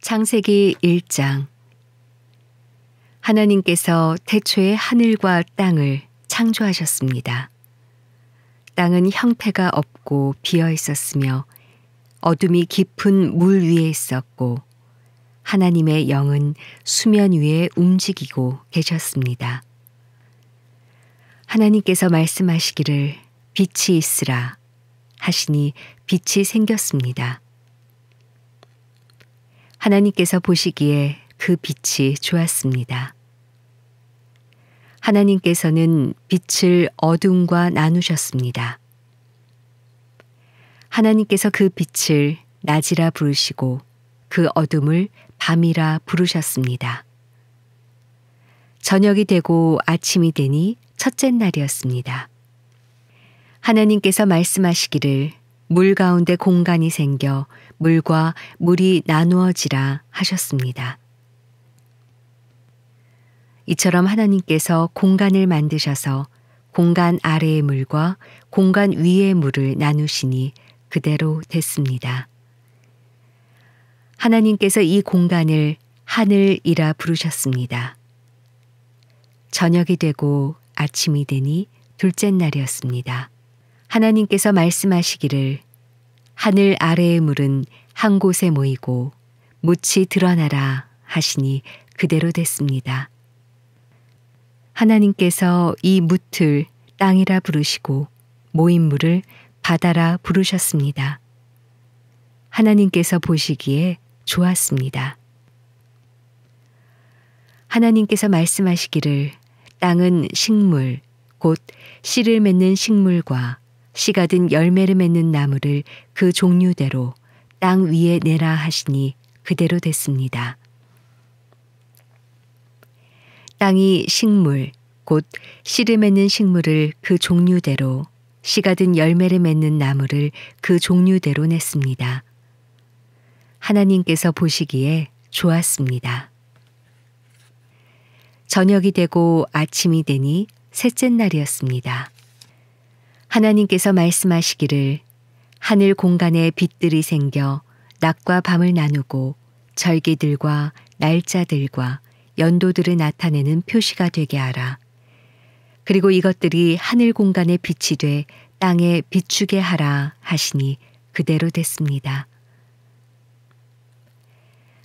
창세기 1장. 하나님께서 태초에 하늘과 땅을 창조하셨습니다. 땅은 형태가 없고 비어 있었으며 어둠이 깊은 물 위에 있었고 하나님의 영은 수면 위에 움직이고 계셨습니다. 하나님께서 말씀하시기를 빛이 있으라 하시니 빛이 생겼습니다. 하나님께서 보시기에 그 빛이 좋았습니다. 하나님께서는 빛을 어둠과 나누셨습니다. 하나님께서 그 빛을 낮이라 부르시고 그 어둠을 밤이라 부르셨습니다. 저녁이 되고 아침이 되니 첫째 날이었습니다. 하나님께서 말씀하시기를 물 가운데 공간이 생겨 물과 물이 나누어지라 하셨습니다. 이처럼 하나님께서 공간을 만드셔서 공간 아래의 물과 공간 위의 물을 나누시니 그대로 됐습니다. 하나님께서 이 공간을 하늘이라 부르셨습니다. 저녁이 되고 아침이 되니 둘째 날이었습니다. 하나님께서 말씀하시기를 하늘 아래의 물은 한 곳에 모이고 묻이 드러나라 하시니 그대로 됐습니다. 하나님께서 이 묻을 땅이라 부르시고 모인 물을 바다라 부르셨습니다. 하나님께서 보시기에 좋았습니다. 하나님께서 말씀하시기를 땅은 식물 곧 씨를 맺는 식물과 씨가 든 열매를 맺는 나무를 그 종류대로 땅 위에 내라 하시니 그대로 됐습니다. 땅이 식물 곧 씨를 맺는 식물을 그 종류대로 씨가 든 열매를 맺는 나무를 그 종류대로 냈습니다. 하나님께서 보시기에 좋았습니다. 저녁이 되고 아침이 되니 셋째 날이었습니다. 하나님께서 말씀하시기를 하늘 공간에 빛들이 생겨 낮과 밤을 나누고 절기들과 날짜들과 연도들을 나타내는 표시가 되게 하라. 그리고 이것들이 하늘 공간에 빛이 돼 땅에 비추게 하라 하시니 그대로 됐습니다.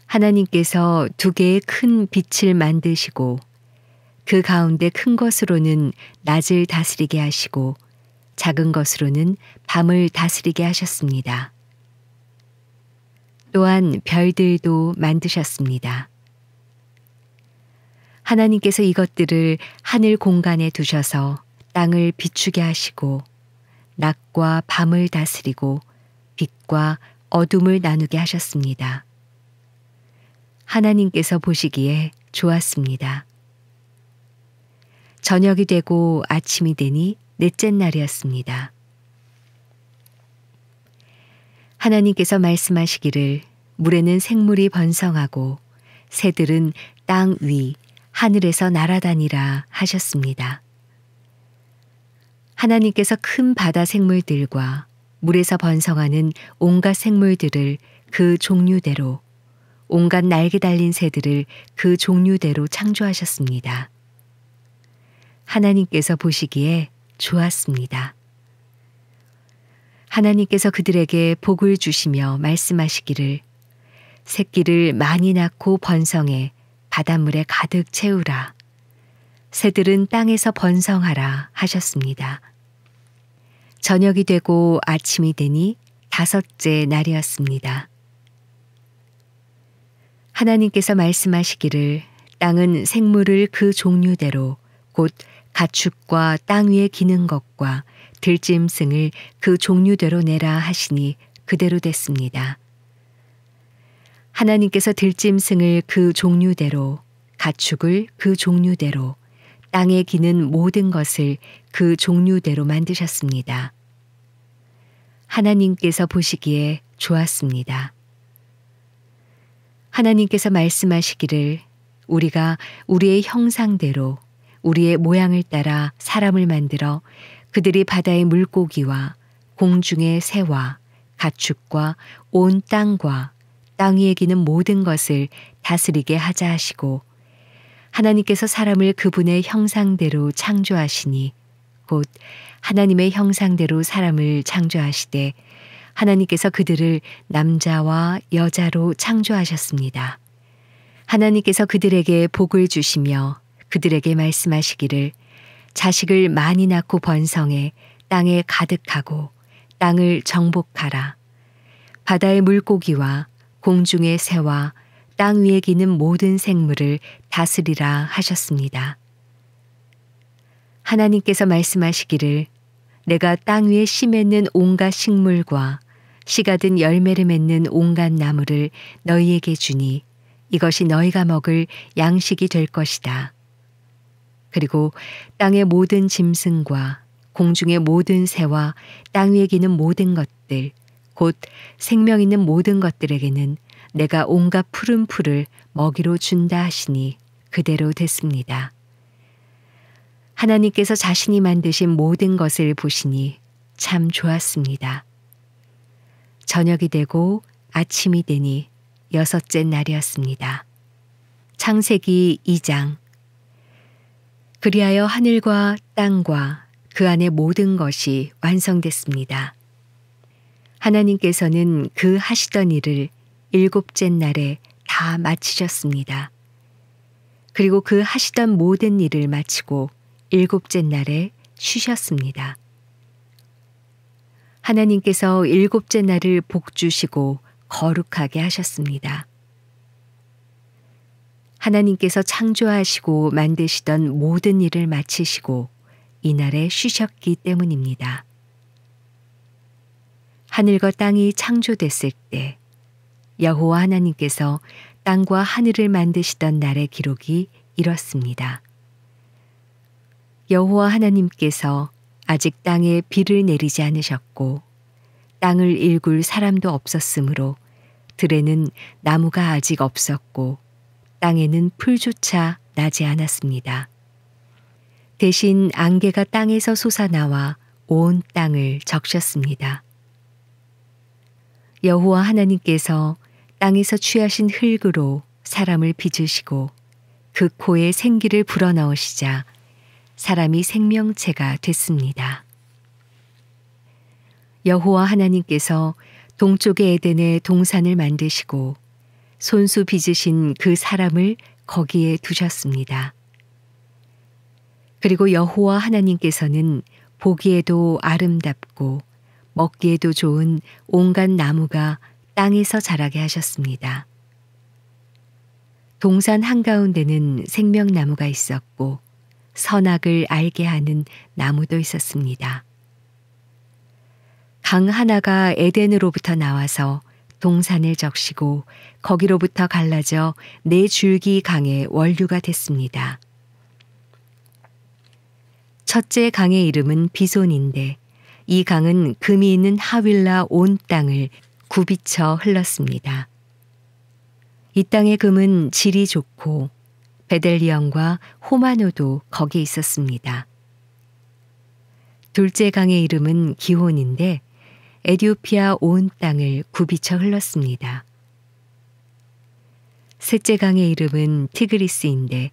하나님께서 두 개의 큰 빛을 만드시고 그 가운데 큰 것으로는 낮을 다스리게 하시고 작은 것으로는 밤을 다스리게 하셨습니다. 또한 별들도 만드셨습니다. 하나님께서 이것들을 하늘 공간에 두셔서 땅을 비추게 하시고 낮과 밤을 다스리고 빛과 어둠을 나누게 하셨습니다. 하나님께서 보시기에 좋았습니다. 저녁이 되고 아침이 되니 넷째 날이었습니다. 하나님께서 말씀하시기를 물에는 생물이 번성하고 새들은 땅 위 하늘에서 날아다니라 하셨습니다. 하나님께서 큰 바다 생물들과 물에서 번성하는 온갖 생물들을 그 종류대로 온갖 날개 달린 새들을 그 종류대로 창조하셨습니다. 하나님께서 보시기에 좋았습니다. 하나님께서 그들에게 복을 주시며 말씀하시기를 새끼를 많이 낳고 번성해 바닷물에 가득 채우라. 새들은 땅에서 번성하라 하셨습니다. 저녁이 되고 아침이 되니 다섯째 날이었습니다. 하나님께서 말씀하시기를 땅은 생물을 그 종류대로 곧 가축과 땅 위에 기는 것과 들짐승을 그 종류대로 내라 하시니 그대로 됐습니다. 하나님께서 들짐승을 그 종류대로 가축을 그 종류대로 땅에 기는 모든 것을 그 종류대로 만드셨습니다. 하나님께서 보시기에 좋았습니다. 하나님께서 말씀하시기를 우리가 우리의 형상대로 우리의 모양을 따라 사람을 만들어 그들이 바다의 물고기와 공중의 새와 가축과 온 땅과 땅 위에 기는 모든 것을 다스리게 하자 하시고 하나님께서 사람을 그분의 형상대로 창조하시니 곧 하나님의 형상대로 사람을 창조하시되 하나님께서 그들을 남자와 여자로 창조하셨습니다. 하나님께서 그들에게 복을 주시며 그들에게 말씀하시기를 자식을 많이 낳고 번성해 땅에 가득하고 땅을 정복하라. 바다의 물고기와 공중의 새와 땅 위에 기는 모든 생물을 다스리라 하셨습니다. 하나님께서 말씀하시기를 내가 땅 위에 씨 맺는 온갖 식물과 씨가 든 열매를 맺는 온갖 나무를 너희에게 주니 이것이 너희가 먹을 양식이 될 것이다. 그리고 땅의 모든 짐승과 공중의 모든 새와 땅 위에 기는 모든 것들 곧 생명 있는 모든 것들에게는 내가 온갖 푸른 풀을 먹이로 준다 하시니 그대로 됐습니다. 하나님께서 자신이 만드신 모든 것을 보시니 참 좋았습니다. 저녁이 되고 아침이 되니 여섯째 날이었습니다. 창세기 2장. 그리하여 하늘과 땅과 그 안의 모든 것이 완성됐습니다. 하나님께서는 그 하시던 일을 일곱째 날에 다 마치셨습니다. 그리고 그 하시던 모든 일을 마치고 일곱째 날에 쉬셨습니다. 하나님께서 일곱째 날을 복주시고 거룩하게 하셨습니다. 하나님께서 창조하시고 만드시던 모든 일을 마치시고 이날에 쉬셨기 때문입니다. 하늘과 땅이 창조됐을 때 여호와 하나님께서 땅과 하늘을 만드시던 날의 기록이 이렇습니다. 여호와 하나님께서 아직 땅에 비를 내리지 않으셨고 땅을 일굴 사람도 없었으므로 들에는 나무가 아직 없었고 땅에는 풀조차 나지 않았습니다. 대신 안개가 땅에서 솟아나와 온 땅을 적셨습니다. 여호와 하나님께서 땅에서 취하신 흙으로 사람을 빚으시고 그 코에 생기를 불어넣으시자 사람이 생명체가 됐습니다. 여호와 하나님께서 동쪽의 에덴에 동산을 만드시고 손수 빚으신 그 사람을 거기에 두셨습니다. 그리고 여호와 하나님께서는 보기에도 아름답고 먹기에도 좋은 온갖 나무가 땅에서 자라게 하셨습니다. 동산 한가운데는 생명나무가 있었고 선악을 알게 하는 나무도 있었습니다. 강 하나가 에덴으로부터 나와서 동산을 적시고 거기로부터 갈라져 네 줄기 강의 원류가 됐습니다. 첫째 강의 이름은 비손인데 이 강은 금이 있는 하윌라 온 땅을 굽이쳐 흘렀습니다. 이 땅의 금은 질이 좋고 베델리엄과 호마노도 거기 있었습니다. 둘째 강의 이름은 기혼인데 에디오피아 온 땅을 굽이쳐 흘렀습니다. 셋째 강의 이름은 티그리스인데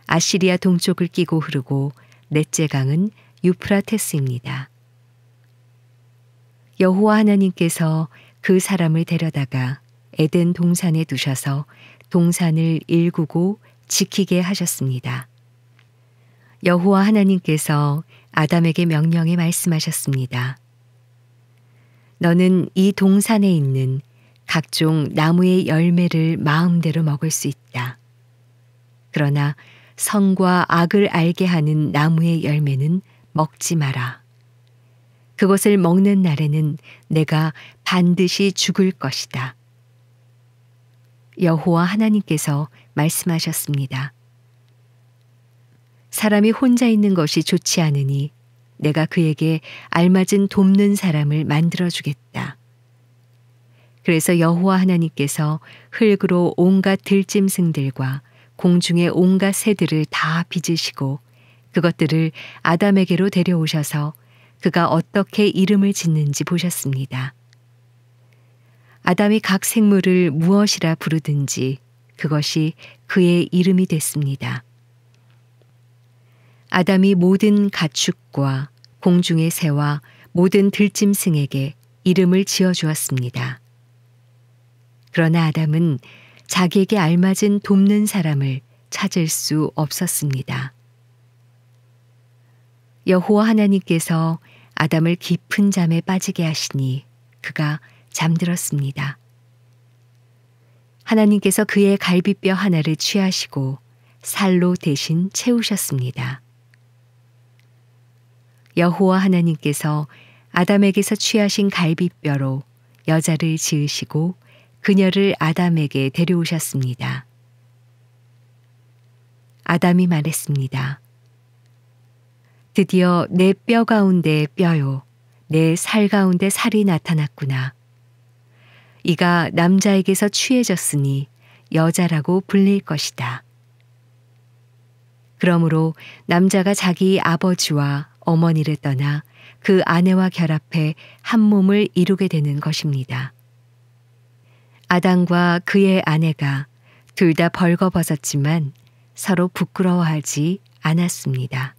아시리아 동쪽을 끼고 흐르고 넷째 강은 유프라테스입니다. 여호와 하나님께서 그 사람을 데려다가 에덴 동산에 두셔서 동산을 일구고 지키게 하셨습니다. 여호와 하나님께서 아담에게 명령해 말씀하셨습니다. 너는 이 동산에 있는 각종 나무의 열매를 마음대로 먹을 수 있다. 그러나 선과 악을 알게 하는 나무의 열매는 먹지 마라. 그것을 먹는 날에는 내가 반드시 죽을 것이다. 여호와 하나님께서 말씀하셨습니다. 사람이 혼자 있는 것이 좋지 않으니 내가 그에게 알맞은 돕는 사람을 만들어주겠다. 그래서 여호와 하나님께서 흙으로 온갖 들짐승들과 공중의 온갖 새들을 다 빚으시고 그것들을 아담에게로 데려오셔서 그가 어떻게 이름을 짓는지 보셨습니다. 아담이 각 생물을 무엇이라 부르든지 그것이 그의 이름이 됐습니다. 아담이 모든 가축과 공중의 새와 모든 들짐승에게 이름을 지어주었습니다. 그러나 아담은 자기에게 알맞은 돕는 사람을 찾을 수 없었습니다. 여호와 하나님께서 아담을 깊은 잠에 빠지게 하시니 그가 잠들었습니다. 하나님께서 그의 갈비뼈 하나를 취하시고 살로 대신 채우셨습니다. 여호와 하나님께서 아담에게서 취하신 갈비뼈로 여자를 지으시고 그녀를 아담에게 데려오셨습니다. 아담이 말했습니다. 드디어 내 뼈 가운데 뼈요, 내 살 가운데 살이 나타났구나. 이가 남자에게서 취해졌으니 여자라고 불릴 것이다. 그러므로 남자가 자기 아버지와 어머니를 떠나 그 아내와 결합해 한 몸을 이루게 되는 것입니다. 아담과 그의 아내가 둘 다 벌거벗었지만 서로 부끄러워하지 않았습니다.